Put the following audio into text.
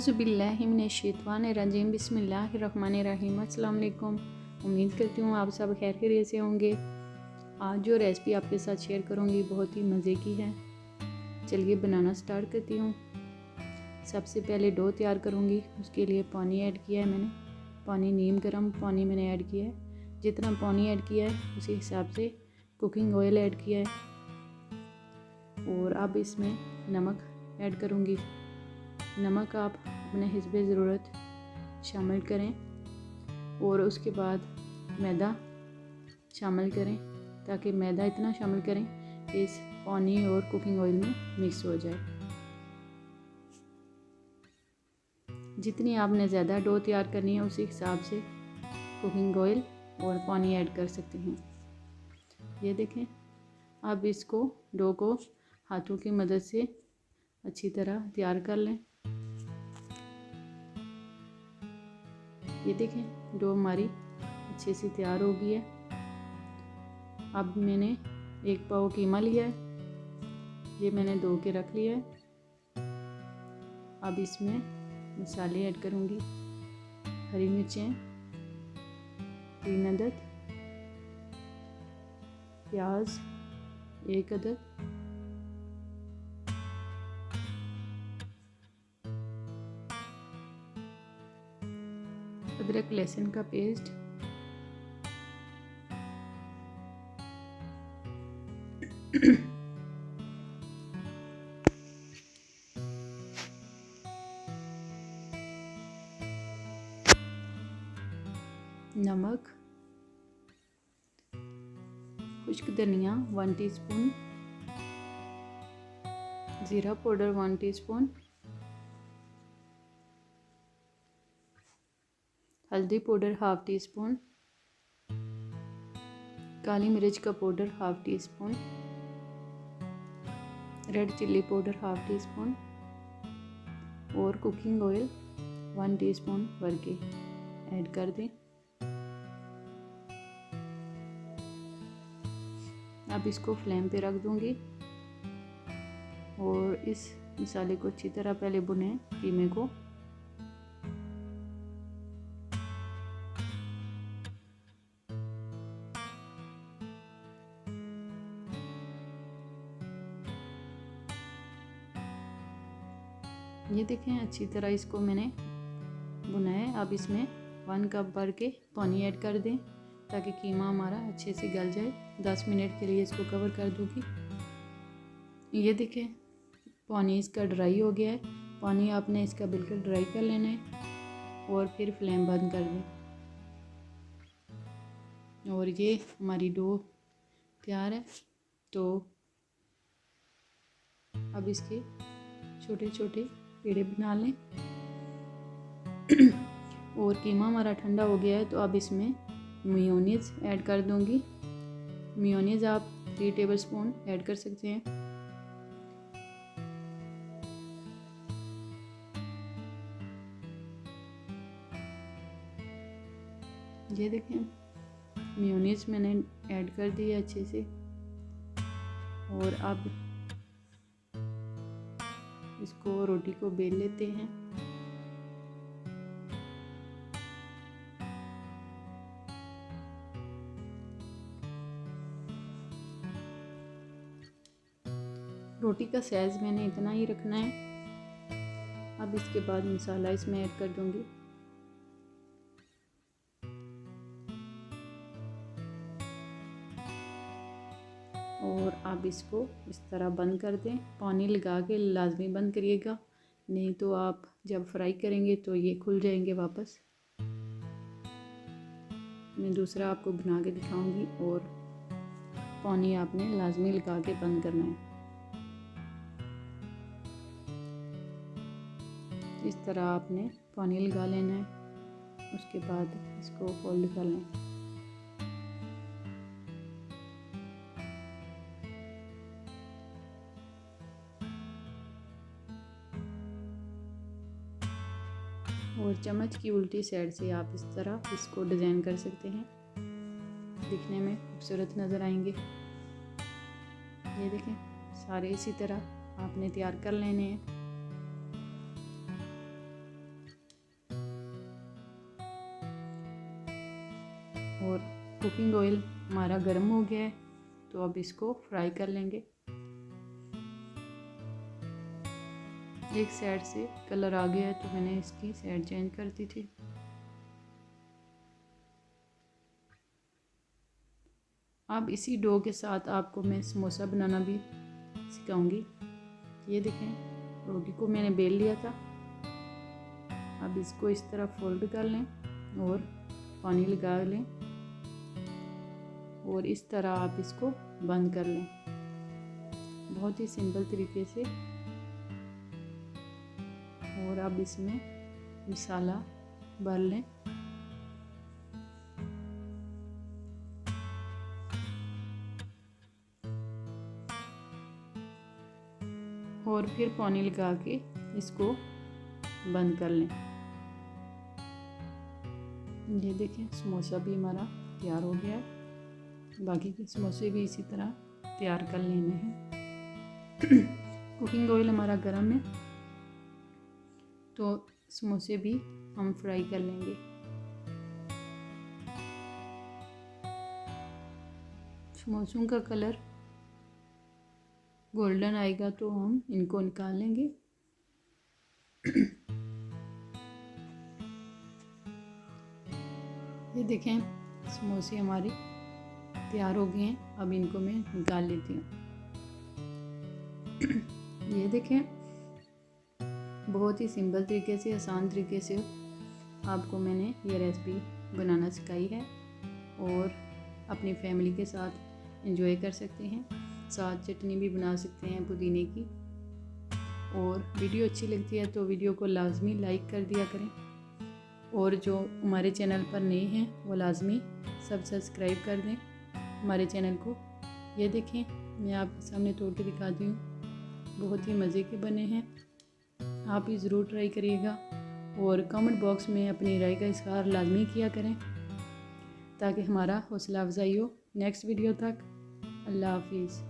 औज़ुबिल्लाहिमिनश्शैतानिर्रजीम बिस्मिल्लाहिर्रहमानिर्रहीम। अस्सलाम वालेकुम। उम्मीद करती हूँ आप सब खैर खैरियत से होंगे। आज जो रेसिपी आपके साथ शेयर करूँगी बहुत ही मज़े की है। चलिए बनाना स्टार्ट करती हूँ। सबसे पहले डो तैयार करूँगी। उसके लिए पानी ऐड किया है मैंने। पानी नीम गर्म पानी मैंने ऐड किया है। जितना पानी ऐड किया है उसी हिसाब से कुकिंग ऑयल ऐड किया है। और अब इसमें नमक ऐड करूँगी। नमक आप अपने हिस्बे ज़रूरत शामिल करें और उसके बाद मैदा शामिल करें, ताकि मैदा इतना शामिल करें कि इस पानी और कुकिंग ऑयल में मिक्स हो जाए। जितनी आपने ज़्यादा डो तैयार करनी है उसी हिसाब से कुकिंग ऑयल और पानी ऐड कर सकते हैं। ये देखें, अब इसको डो को हाथों की मदद से अच्छी तरह तैयार कर लें। ये देखें, डो हमारी अच्छे से तैयार हो गई है। अब मैंने 1 पाव कीमा लिया है, ये मैंने धो के रख लिया है। अब इसमें मसाले ऐड करूँगी। हरी मिर्चें 3 अदद, प्याज 1 अदद, अदरक लहसुन का पेस्ट, नमक, खुश्क धनिया 1 टीस्पून, ज़ीरा पाउडर 1 टीस्पून, हल्दी पाउडर 1/2 टीस्पून, काली मिर्च का powder 1/2 teaspoon, red chilli powder 1/2 teaspoon और कुकिंग ऑयल 1 टीस्पून भर के ऐड कर दें। अब इसको फ्लेम पे रख दूंगी और इस मसाले को अच्छी तरह पहले भुनें कीमे को। ये देखें, अच्छी तरह इसको मैंने भुना है। अब इसमें 1 कप भर के पानी ऐड कर दें ताकि कीमा हमारा अच्छे से गल जाए। 10 मिनट के लिए इसको कवर कर दूँगी। ये देखें, पानी इसका ड्राई हो गया है। पानी आपने इसका बिल्कुल ड्राई कर लेना है और फिर फ्लेम बंद कर दें। और ये हमारी डो तैयार है। तो अब इसके छोटे छोटे पेड़े बना लें। और कीमा हमारा ठंडा हो गया है, तो अब इसमें मेयोनीज़ ऐड कर दूंगी। मेयोनीज़ आप 3 टेबलस्पून ऐड कर सकते हैं। ये देखें, मेयोनीज़ मैंने ऐड कर दी है अच्छे से। और अब इसको रोटी को बेल लेते हैं। रोटी का साइज़ मैंने इतना ही रखना है। अब इसके बाद मसाला इसमें ऐड कर दूंगी। और अब इसको इस तरह बंद कर दें। पानी लगा के लाजमी बंद करिएगा, नहीं तो आप जब फ्राई करेंगे तो ये खुल जाएंगे वापस। मैं दूसरा आपको बना के दिखाऊंगी। और पानी आपने लाजमी लगा के बंद करना है। इस तरह आपने पानी लगा लेना है। उसके बाद इसको फोल्ड कर लें। और चम्मच की उल्टी साइड से आप इस तरह इसको डिज़ाइन कर सकते हैं, दिखने में खूबसूरत नज़र आएंगे। ये देखें, सारे इसी तरह आपने तैयार कर लेने हैं। कुकिंग ऑयल हमारा गर्म हो गया है, तो अब इसको फ्राई कर लेंगे। एक साइड से कलर आ गया है तो मैंने इसकी साइड चेंज कर दी थी। अब इसी डो के साथ आपको मैं समोसा बनाना भी सिखाऊंगी। ये देखें, रोटी को मैंने बेल लिया था। अब इसको इस तरह फोल्ड कर लें और पानी लगा लें और इस तरह आप इसको बंद कर लें, बहुत ही सिंपल तरीके से। और अब इसमें मसाला भर लें। और फिर पानी लगा के इसको बंद कर लें। ये देखें, समोसा भी हमारा तैयार हो गया है। बाकी के समोसे भी इसी तरह तैयार कर लेने हैं। कुकिंग ऑयल हमारा गर्म है, तो समोसे भी हम फ्राई कर लेंगे। समोसों का कलर गोल्डन आएगा तो हम इनको निकाल लेंगे। ये देखें, समोसे हमारे तैयार हो गए हैं। अब इनको मैं निकाल लेती हूँ। ये देखें, बहुत ही सिंपल तरीके से, आसान तरीके से आपको मैंने ये रेसिपी बनाना सिखाई है और अपनी फैमिली के साथ एंजॉय कर सकते हैं। साथ चटनी भी बना सकते हैं पुदीने की। और वीडियो अच्छी लगती है तो वीडियो को लाजमी लाइक कर दिया करें, और जो हमारे चैनल पर नए हैं वो लाजमी सब सब्सक्राइब कर दें हमारे चैनल को। ये देखें, मैं आपके सामने तोड़ के दिखाती हूँ, बहुत ही मज़े के बने हैं। आप भी ज़रूर ट्राई करिएगा और कमेंट बॉक्स में अपनी राय का इज़हार लाजमी किया करें ताकि हमारा हौसला अफजाई हो। नेक्स्ट वीडियो तक अल्लाह हाफिज़।